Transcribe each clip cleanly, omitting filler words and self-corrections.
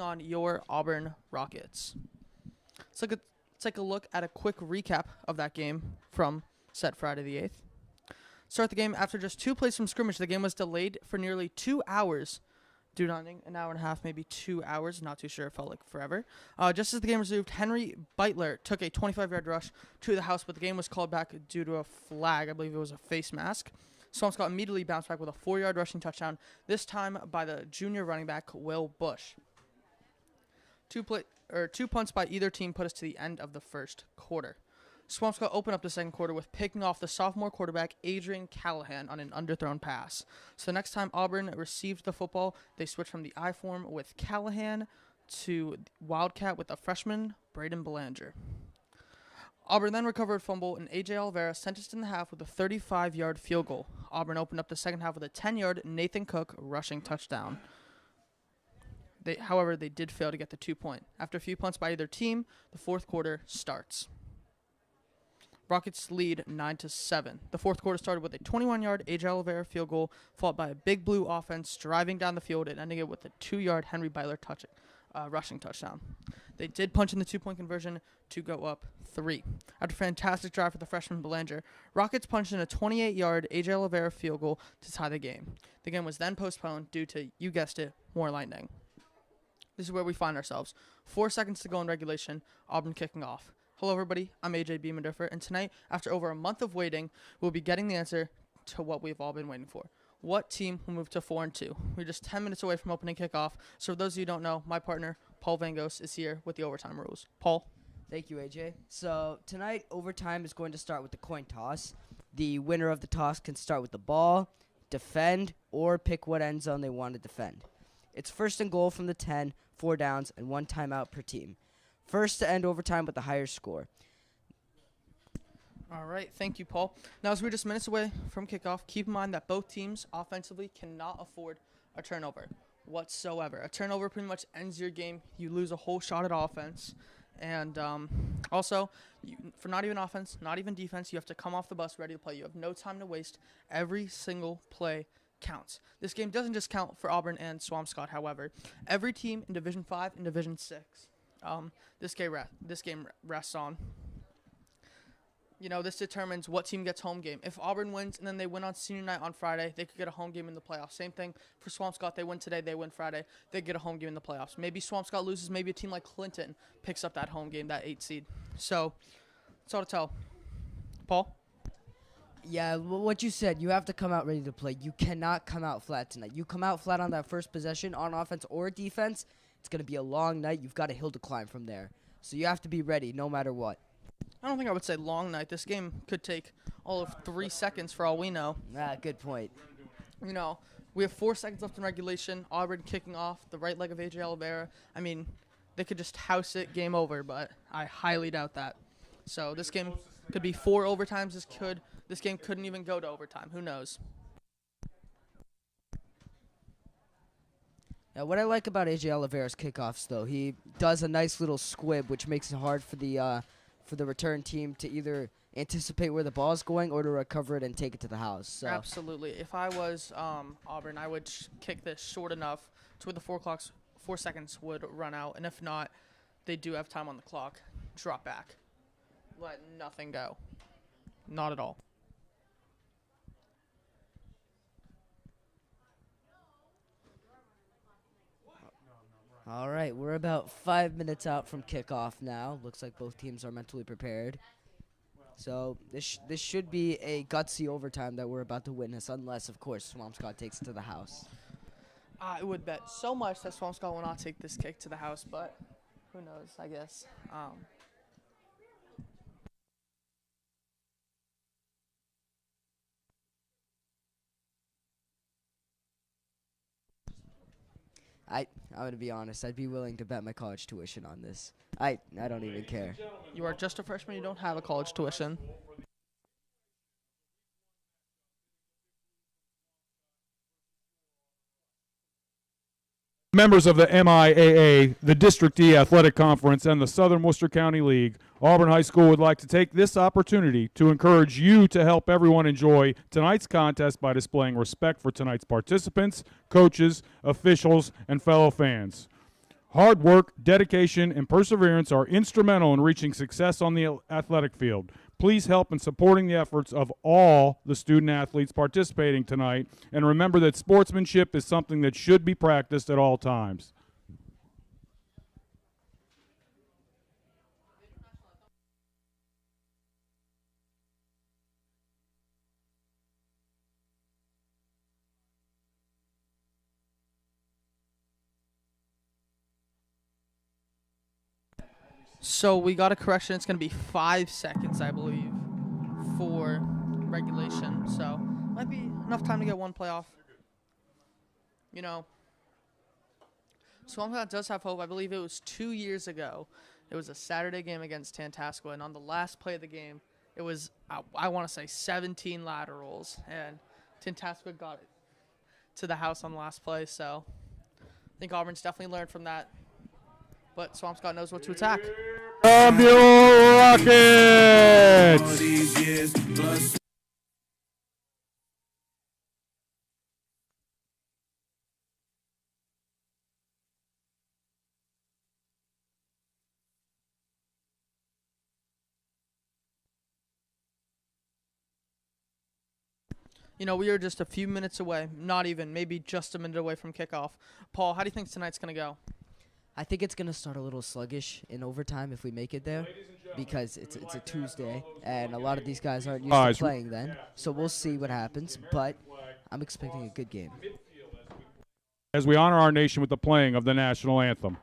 taking on your Auburn Rockets. Let's take a look at a quick recap of that game from said Friday the 8th. Start the game after just 2 plays from scrimmage. The game was delayed for nearly 2 hours. Due to an hour and a half, maybe 2 hours. Not too sure. It felt like forever. Just as the game resumed, Henry Beitler took a 25-yard rush to the house, but the game was called back due to a flag. I believe it was a face mask. Swampscott immediately bounced back with a 4-yard rushing touchdown, this time by the junior running back, Will Bush. 2 punts by either team put us to the end of the first quarter. Swampscott opened up the second quarter with picking off the sophomore quarterback Adrian Callahan on an underthrown pass. So the next time Auburn received the football, they switched from the I form with Callahan to Wildcat with a freshman, Braden Belanger. Auburn then recovered a fumble, and A.J. Oliveira sent us in the half with a 35-yard field goal. Auburn opened up the second half with a 10-yard Nathan Cook rushing touchdown. However, they did fail to get the 2-point. After a few punts by either team, the fourth quarter starts. Rockets lead 9-7. The fourth quarter started with a 21-yard A.J. Oliveira field goal, followed by a big blue offense driving down the field and ending it with a 2-yard Henry Beitler rushing touchdown. They did punch in the 2-point conversion to go up 3. After a fantastic drive for the freshman Belanger, Rockets punched in a 28-yard A.J. Oliveira field goal to tie the game. The game was then postponed due to, you guessed it, more lightning. This is where we find ourselves. 4 seconds to go in regulation, Auburn kicking off. Hello, everybody. I'm AJ Beeman-Differ, and tonight, after over a month of waiting, we'll be getting the answer to what we've all been waiting for. What team will move to 4-2? We're just 10 minutes away from opening kickoff, so for those of you who don't know, my partner, Paul Vangos, is here with the overtime rules. Paul? Thank you, AJ. So tonight, overtime is going to start with the coin toss. The winner of the toss can start with the ball, defend, or pick what end zone they want to defend. It's first and goal from the 10, 4 downs, and 1 timeout per team. First to end overtime with the higher score. All right, thank you, Paul. Now, as we're just minutes away from kickoff, keep in mind that both teams offensively cannot afford a turnover whatsoever. A turnover pretty much ends your game. You lose a whole shot at offense. And also, for not even offense, not even defense, you have to come off the bus ready to play. You have no time to waste. Every single play counts. This game doesn't just count for Auburn and Swampscott, however. Every team in Division 5 and Division 6. This game rests on. This determines what team gets home game. If Auburn wins and then they win on senior night on Friday, they could get a home game in the playoffs. Same thing for Swampscott. They win today, they win Friday, they get a home game in the playoffs. Maybe Swampscott loses, maybe a team like Clinton picks up that home game, that 8 seed. So, that's all to tell. Paul? Yeah, what you said, you have to come out ready to play. You cannot come out flat tonight. You come out flat on that first possession on offense or defense, it's going to be a long night. You've got a hill to climb from there. So you have to be ready no matter what. I don't think I would say long night. This game could take all of 3 seconds for all we know. Good point. We have 4 seconds left in regulation. Auburn kicking off the right leg of A.J. Oliveira. I mean, they could just house it, game over, but I highly doubt that. So this game could be 4 overtimes. This game couldn't even go to overtime. Who knows? Now, what I like about A.J. Oliveira's kickoffs, though, he does a nice little squib, which makes it hard for the return team to either anticipate where the ball's going or to recover it and take it to the house. So. Absolutely. If I was Auburn, I would kick this short enough to where the 4 seconds would run out, and if not, they do have time on the clock. Drop back. Let nothing go. Not at all. All right, we're about 5 minutes out from kickoff now. Looks like both teams are mentally prepared. So this should be a gutsy overtime that we're about to witness, unless, of course, Swampscott takes it to the house. I would bet so much that Swampscott will not take this kick to the house, but who knows, I guess. I'm going to be honest. I'd be willing to bet my college tuition on this. I don't even care. You are just a freshman. You don't have a college tuition. Members of the MIAA, the District E Athletic Conference, and the Southern Worcester County League, Auburn High School would like to take this opportunity to encourage you to help everyone enjoy tonight's contest by displaying respect for tonight's participants, coaches, officials, and fellow fans. Hard work, dedication, and perseverance are instrumental in reaching success on the athletic field. Please help in supporting the efforts of all the student athletes participating tonight, and remember that sportsmanship is something that should be practiced at all times. So we got a correction. It's going to be 5 seconds, I believe, for regulation. So might be enough time to get one playoff. You know, Swampscott does have hope. I believe it was 2 years ago. It was a Saturday game against Tantascwa, and on the last play of the game, it was, I want to say, 17 laterals, and Tantascwa got it to the house on the last play. So I think Auburn's definitely learned from that. But Swampscott knows what to attack. Come your Rockets! You know, we are just a few minutes away, not even, maybe just a minute away from kickoff. Paul, how do you think tonight's going to go? I think it's going to start a little sluggish in overtime if we make it there, because it's a Tuesday, and a lot of these guys aren't used to playing then. So we'll see what happens, but I'm expecting a good game. As we honor our nation with the playing of the national anthem.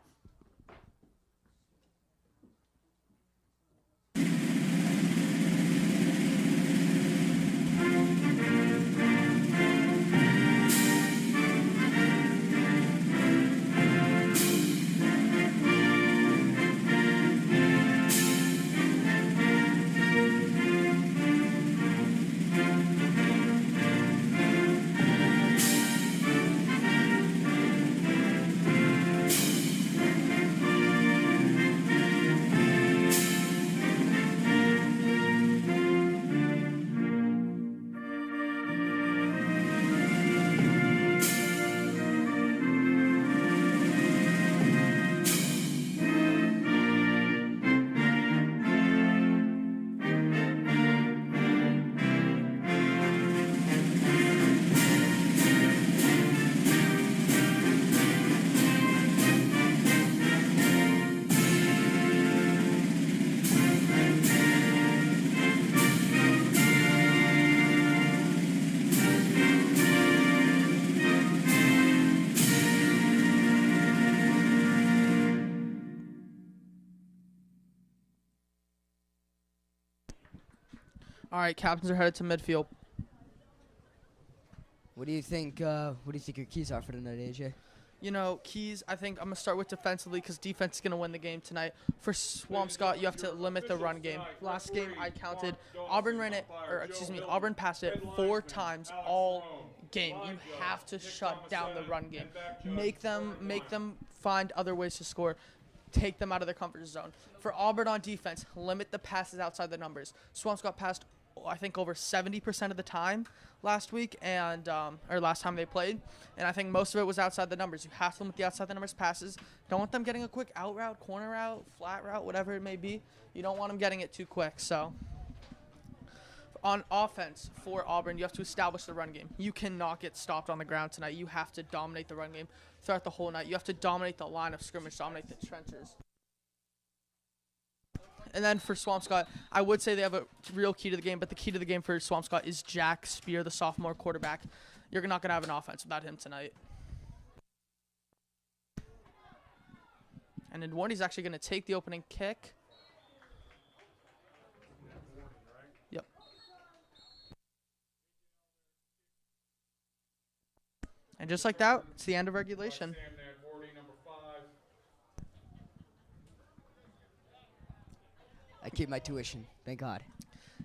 All right, captains are headed to midfield. What do you think? What do you think your keys are for tonight, AJ? You know, keys, I think I'm going to start with defensively because defense is going to win the game tonight. For Swampscott, you have to limit the run game. Last game, I counted, Auburn passed it 4 times all game. You have to shut down the run game. Make them find other ways to score. Take them out of their comfort zone. For Auburn on defense, limit the passes outside the numbers. Swampscott passed, I think, over 70% of the time last week, and or last time they played, and I think most of it was outside the numbers. You have to limit the outside the numbers passes. Don't want them getting a quick out route, corner route, flat route, whatever it may be. You don't want them getting it too quick. So on offense for Auburn, you have to establish the run game. You cannot get stopped on the ground tonight. You have to dominate the run game throughout the whole night. You have to dominate the line of scrimmage, dominate the trenches. And then for Swampscott, I would say they have a real key to the game, but the key to the game for Swampscott is Jack Spear, the sophomore quarterback. You're not going to have an offense without him tonight. And Eduardo's actually going to take the opening kick. Yep. And just like that, it's the end of regulation. I keep my tuition. Thank God.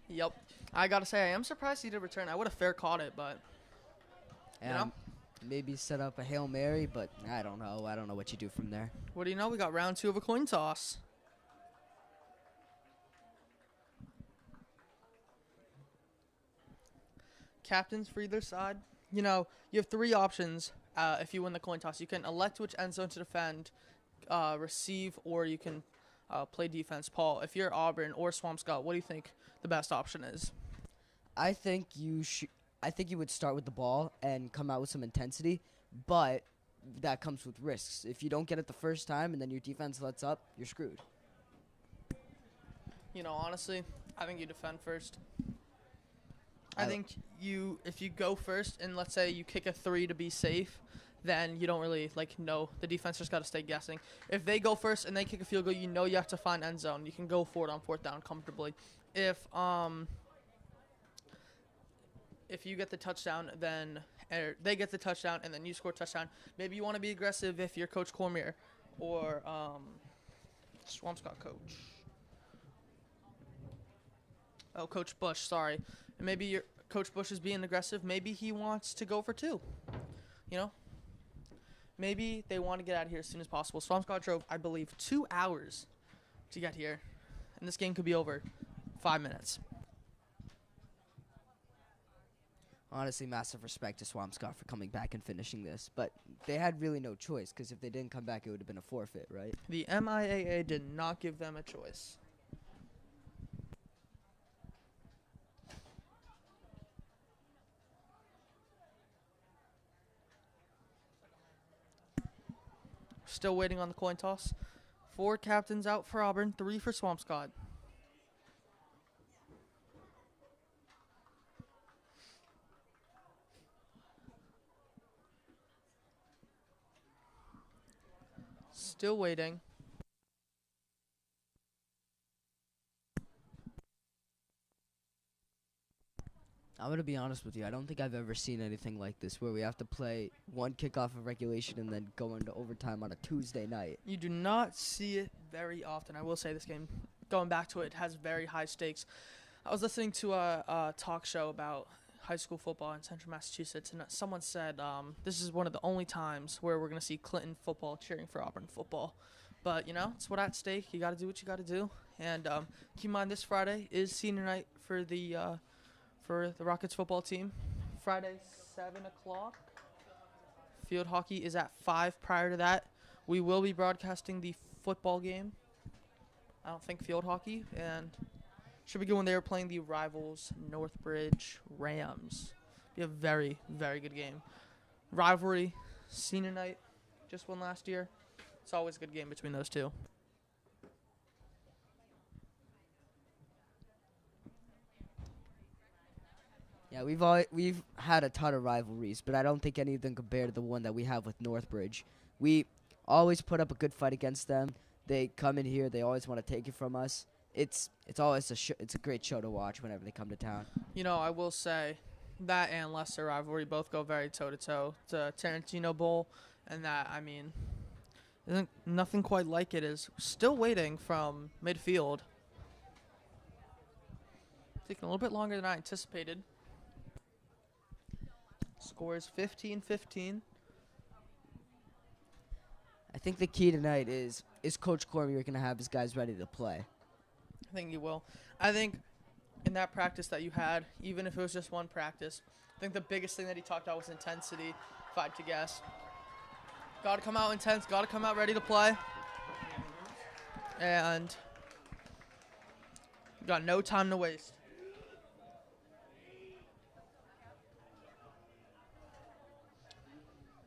Yep. I got to say, I am surprised he did return. I would have fair caught it, but, you know. Maybe set up a Hail Mary, but I don't know. I don't know what you do from there. What do you know? We got round 2 of a coin toss. Captains for either side. You know, you have 3 options if you win the coin toss. You can elect which end zone to defend, receive or you can play defense. Paul, if you're Auburn or Swampscott, what do you think the best option is? I think you would start with the ball and come out with some intensity, but that comes with risks. If you don't get it the first time and then your defense lets up, you're screwed. Honestly, I think you defend first. I think if you go first and let's say you kick a 3 to be safe, then you don't really know. The defense just got to stay guessing. If they go first and they kick a field goal, you have to find end zone. You can go for it on 4th down comfortably. If you get the touchdown, then they get the touchdown, and then you score a touchdown. Maybe you want to be aggressive if you're Coach Cormier or Swampscott coach. Oh, Coach Bush, sorry. And maybe your Coach Bush is being aggressive. Maybe he wants to go for 2. Maybe they want to get out of here as soon as possible. Swampscott drove, I believe, 2 hours to get here, and this game could be over 5 minutes. Honestly, massive respect to Swampscott for coming back and finishing this, but they had really no choice because if they didn't come back, it would have been a forfeit, right? The MIAA did not give them a choice. Still waiting on the coin toss. 4 captains out for Auburn, 3 for Swampscott. Still waiting. I'm going to be honest with you. I don't think I've ever seen anything like this where we have to play one kickoff of regulation and then go into overtime on a Tuesday night. You do not see it very often. I will say this game, going back to it, has very high stakes. I was listening to a talk show about high school football in central Massachusetts, and someone said this is one of the only times where we're going to see Clinton football cheering for Auburn football. But, it's what's at stake. You got to do what you got to do. And keep in mind, this Friday is senior night for the Rockets football team. Friday, 7 o'clock. Field hockey is at 5 prior to that. We will be broadcasting the football game. I don't think field hockey. And should be good when they were playing the rivals Northbridge Rams. Be a very, very good game. Rivalry, senior night, just won last year. It's always a good game between those two. Yeah, we've had a ton of rivalries, but I don't think any of them compare to the one that we have with Northbridge. We always put up a good fight against them. They come in here, they always want to take it from us. It's always it's a great show to watch whenever they come to town. I will say that and Leicester rivalry both go very toe-to-toe. The Tarantino Bowl and that, isn't nothing quite like it is. Still waiting from midfield. Taking a little bit longer than I anticipated. Score is 15-15. I think the key tonight is Coach Cormier going to have his guys ready to play? I think he will. I think in that practice that you had, even if it was just one practice, I think the biggest thing that he talked about was intensity, if I had to guess. Got to come out intense, got to come out ready to play. And got no time to waste.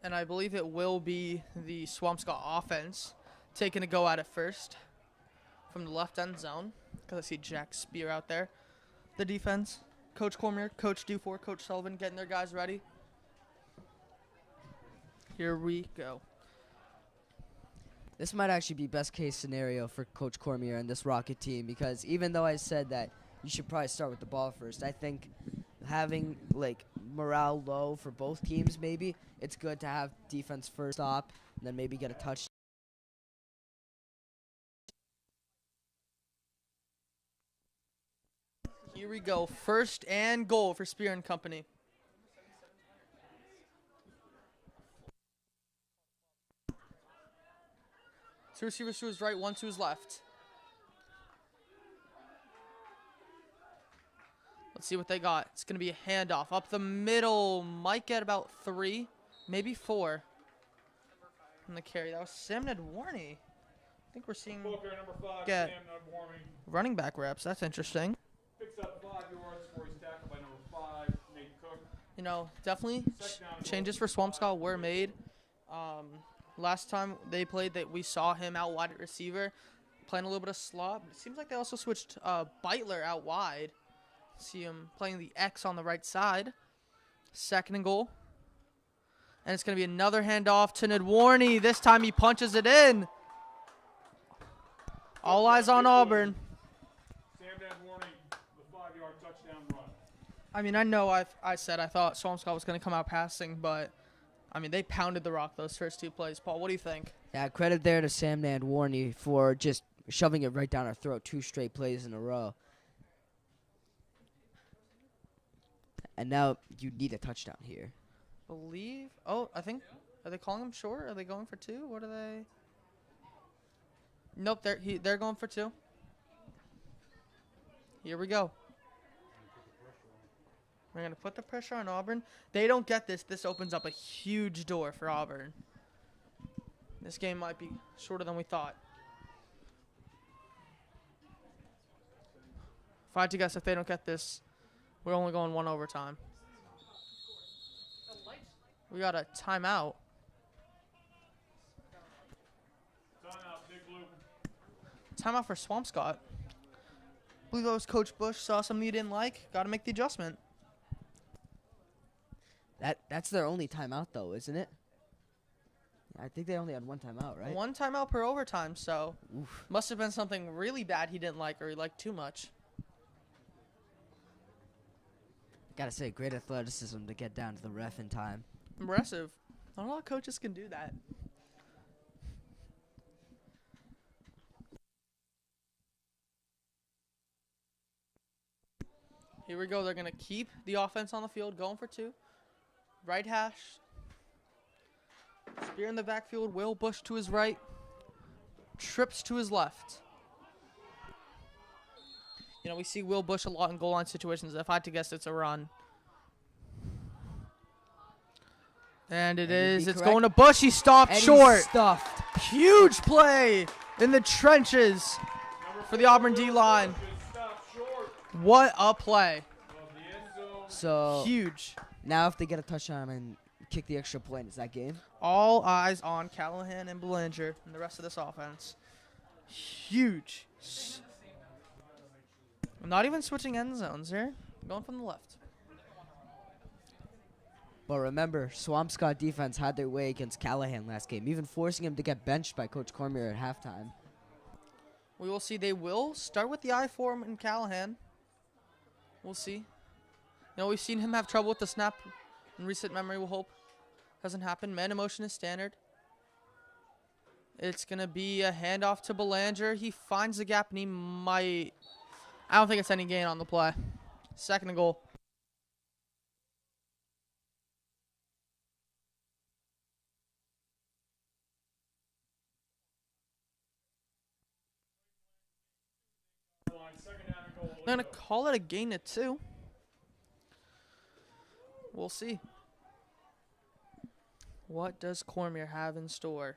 And I believe it will be the Swampscott offense taking a go at it first from the left end zone, because I see Jack Spear out there. The defense, Coach Cormier, Coach Dufour, Coach Sullivan getting their guys ready. Here we go. This might actually be best case scenario for Coach Cormier and this Rocket team, because even though I said that you should probably start with the ball first, I think having morale low for both teams, maybe it's good to have defense first stop and then maybe get a touch. Here we go. First and goal for Spear and Company. Two receivers to his right, one to his left. Let's see what they got. It's going to be a handoff. Up the middle. Might get about 3, maybe 4 from the carry. That was Sam Nedwarney. think we're seeing Booker, number 5, get Sam Nunbormy, running back reps. That's interesting. picks up 5 yards before he's tackled by number 5, Nate Cook. You know, definitely Second down and changes for Swampscott were made. Last time they played, that we saw him out wide at receiver, playing a little bit of slot. But it seems like they also switched Beitler out wide. See him playing the X on the right side. Second and goal. And it's going to be another handoff to Nidwarney. This time he punches it in. All eyes on Auburn. Sam Nunbormy, the 5-yard touchdown run. I mean, I know I said I thought Swampscott was going to come out passing, but, I mean, they pounded the rock those first 2 plays. Paul, what do you think? Yeah, credit there to Sam Nandwarney for just shoving it right down our throat 2 straight plays in a row. And now you need a touchdown here. I think, are they calling him short? Are they going for 2? What are they? Nope, they're going for 2. Here we go. We're going to put the pressure on Auburn. They don't get this. This opens up a huge door for Auburn. This game might be shorter than we thought. If I had to guess, if they don't get this, we're only going 1 overtime. We got a timeout. Timeout, Big Blue. Timeout for Swampscott. I believe that was Coach Bush. Saw something he didn't like. Got to make the adjustment. That's their only timeout, though, isn't it? I think they only had 1 timeout, right? 1 timeout per overtime, so Oof. must have been something really bad he didn't like, or he liked too much. Gotta say, great athleticism to get down to the ref in time. Impressive. Not a lot of coaches can do that. Here we go. They're going to keep the offense on the field, going for 2. Right hash. Spear in the backfield. Will Bush to his right. Trips to his left. You know, we see Will Bush a lot in goal line situations. If I had to guess, it's a run. And it is. It's going to Bush. He stopped short. Stuffed. Huge play in the trenches for the Auburn D-line. What a play. So Huge. now if they get a touchdown and kick the extra point, is that game? All eyes on Callahan and Belanger and the rest of this offense. Huge. Not even switching end zones here. Going from the left. But remember, Swampscott defense had their way against Callahan last game, even forcing him to get benched by Coach Cormier at halftime. We will see. They will start with the I form in Callahan. We'll see. You know, we've seen him have trouble with the snap in recent memory. We'll hope hasn't happened. Man in motion is standard. It's going to be a handoff to Belanger. He finds the gap, and he might... I don't think it's any gain on the play. Second and goal. They're going to call it a gain of 2. We'll see. What does Cormier have in store?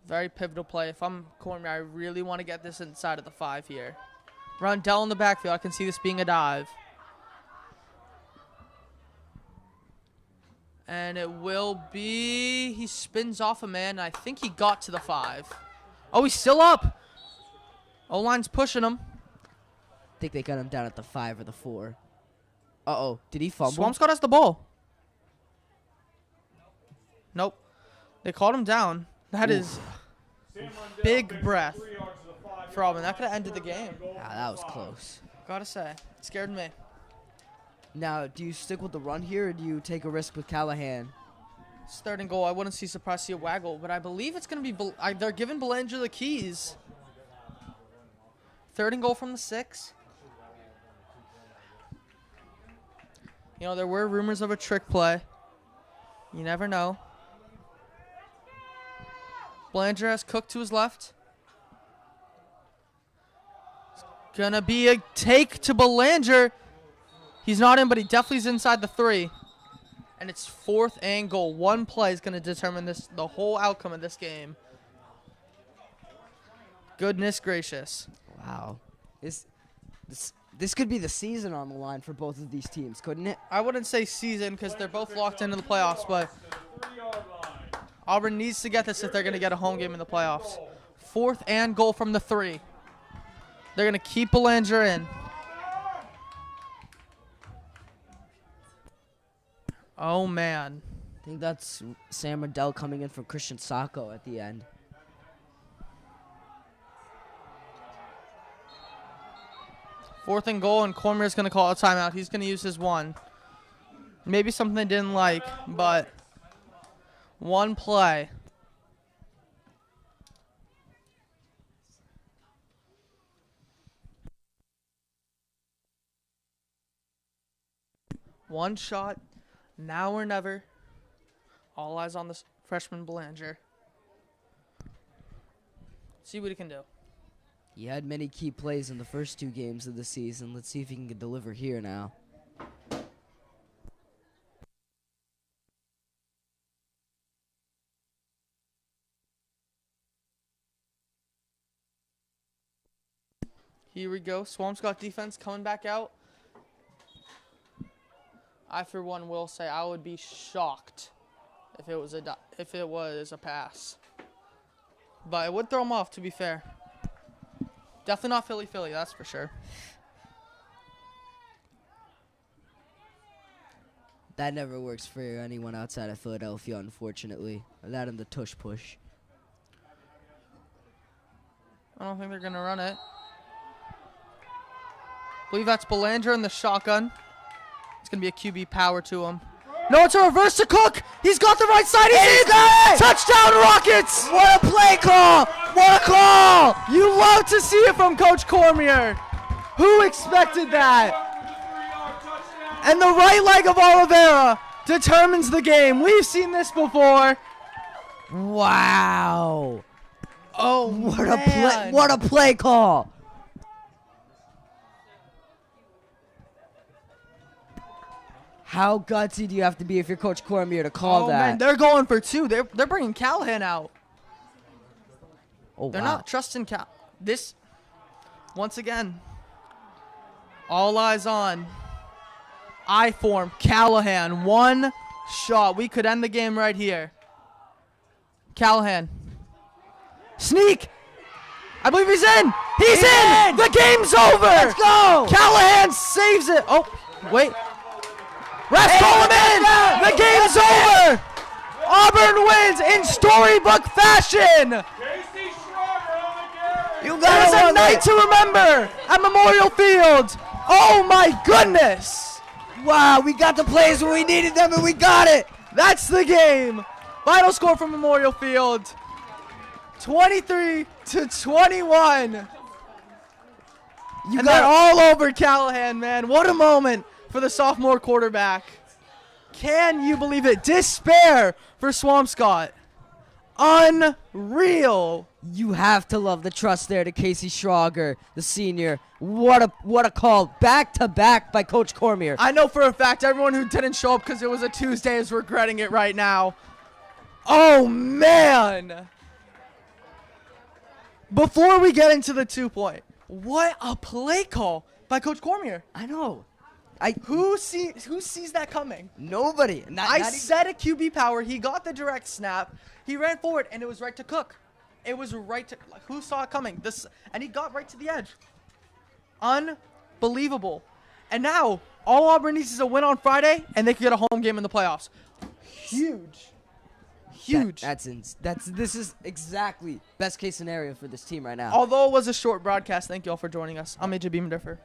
Very pivotal play. If I'm Cormier, I really want to get this inside of the 5 here. Rondell in the backfield. I can see this being a dive. And it will be... He spins off a man. I think he got to the 5. Oh, he's still up. O-line's pushing him. I think they got him down at the 5 or the 4. Uh-oh. Did he fumble? Swampscott has the ball. Nope. They called him down. That is big breath for Auburn. That could have ended the game. Ah, that was close. Gotta say, it scared me. Now, do you stick with the run here, or do you take a risk with Callahan? Starting goal, I wouldn't be surprised to see a waggle, but I believe it's going to be... they're giving Belanger the keys. Third and goal from the 6. You know, there were rumors of a trick play. You never know. Belanger has Cook to his left. It's going to be a take to Belanger. He's not in, but he definitely is inside the 3. And it's 4th and goal. One play is going to determine the whole outcome of this game. Goodness gracious. Wow. This could be the season on the line for both of these teams, couldn't it? I wouldn't say season because they're both locked into the playoffs, but Auburn needs to get this if they're going to get a home game in the playoffs. 4th and goal from the 3. They're going to keep Belanger in. Oh, man. I think that's Sam Riddell coming in from Christian Sacco at the end. Fourth and goal, and Cormier's going to call a timeout. He's going to use his one. Maybe something they didn't like, but one play. One shot, now or never. All eyes on this freshman Belanger. See what he can do. He had many key plays in the first 2 games of the season. Let's see if he can deliver here now. Here we go. Swampscott defense coming back out. I, for one, will say I would be shocked if it was a pass. But it would throw him off, to be fair. Definitely not Philly, that's for sure. That never works for anyone outside of Philadelphia, unfortunately. That and the tush push. I don't think they're going to run it. I believe that's Belanger in the shotgun. It's going to be a QB power to him. No, it's a reverse to Cook. He's got the right side. He's in. Touchdown, Rockets. What a play call! What a call! You love to see it from Coach Cormier. Who expected that? And the right leg of Oliveira determines the game. We've seen this before. Wow! Oh, What a play call! How gutsy do you have to be if you're Coach Cormier to call that? Man, they're going for 2. They're bringing Callahan out. Oh, They're wow. not trusting this. Once again, all eyes on I form Callahan. One shot. We could end the game right here. Callahan. Sneak. I believe he's in. He's in. The game's over. Let's go. Callahan saves it. Oh, wait. Refs call him in. The game's over. Auburn wins in storybook fashion. You It got was a night to remember at Memorial Field. Oh my goodness. Wow, we got the plays when we needed them, and we got it. That's the game. Final score from Memorial Field, 23-21. And they're all over Callahan, man. What a moment for the sophomore quarterback. Can you believe it? Despair for Swampscott. Unreal. You have to love the trust there to Casey Schrager, the senior. What a call. Back-to-back by Coach Cormier. I know for a fact everyone who didn't show up because it was a Tuesday is regretting it right now. Oh, man. Before we get into the 2-point, what a play call by Coach Cormier. I know. Who sees that coming? Nobody. I said a QB power. He got the direct snap. He ran forward, and it was right to Cook. It was right to who saw it coming. And he got right to the edge. Unbelievable. And now all Auburn needs is a win on Friday, and they can get a home game in the playoffs. Huge. This is exactly best case scenario for this team right now. Although it was a short broadcast, thank you all for joining us. I'm AJ Beamendiffer.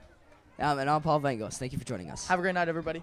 And I'm Paul Vangos. Thank you for joining us. Have a great night, everybody.